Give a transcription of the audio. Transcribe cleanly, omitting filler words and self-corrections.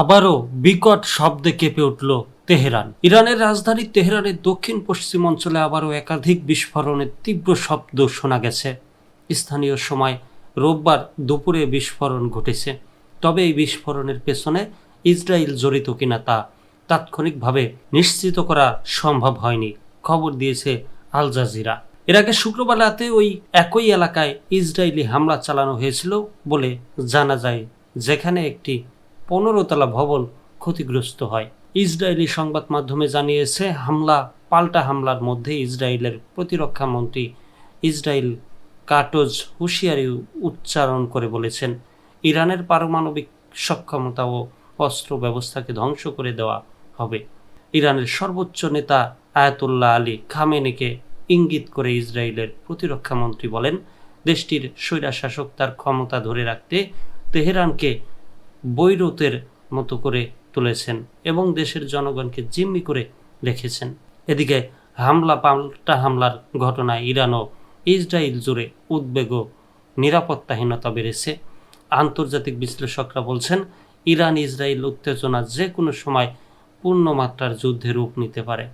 আবারও বিকট শব্দে কেঁপে উঠল তেহরান। ইরানের রাজধানী তেহরানের দক্ষিণ পশ্চিম অঞ্চলে আবারও একাধিক বিস্ফোরণের তীব্র শব্দ শোনা গেছে। স্থানীয় সময় রোববার দুপুরে বিস্ফোরণ ঘটেছে। তবে এই বিস্ফোরণের পেছনে ইসরায়েল জড়িত কিনা তা তাৎক্ষণিকভাবে নিশ্চিত করা সম্ভব হয়নি, খবর দিয়েছে আল জাজিরা। এর আগে শুক্রবার রাতে ওই একই এলাকায় ইসরায়েলি হামলা চালানো হয়েছিল বলে জানা যায়, যেখানে একটি 15 তলা ভবন ক্ষতিগ্রস্ত হয়। ইসরায়েলি সংবাদ মাধ্যমে জানিয়েছে, পাল্টা হামলার মধ্যে ইসরায়েলের প্রতিরক্ষা মন্ত্রী ইসরায়েল কাটোজ হুঁশিয়ারি উচ্চারণ করে বলেছেন, ইরানের পারমাণবিক সক্ষমতা ও অস্ত্র ব্যবস্থাকে ধ্বংস করে দেওয়া হবে। ইরানের সর্বোচ্চ নেতা আয়াতুল্লাহ আলী খামেনিকে ইঙ্গিত করে ইসরায়েলের প্রতিরক্ষা মন্ত্রী বলেন, দেশটির স্বৈরশাসক তার ক্ষমতা ধরে রাখতে তেহরানকে বৈরুতের মতো করে তুলেছেন এবং দেশের জনগণকে জিম্মি করে রেখেছেন। এদিকে পাল্টা হামলার ঘটনায় ইরান ও ইসরায়েল জুড়ে উদ্বেগ ও নিরাপত্তাহীনতা বেড়েছে। আন্তর্জাতিক বিশ্লেষকরা বলছেন, ইরান ইসরায়েল উত্তেজনা যে কোনো সময় পূর্ণমাত্রার যুদ্ধে রূপ নিতে পারে।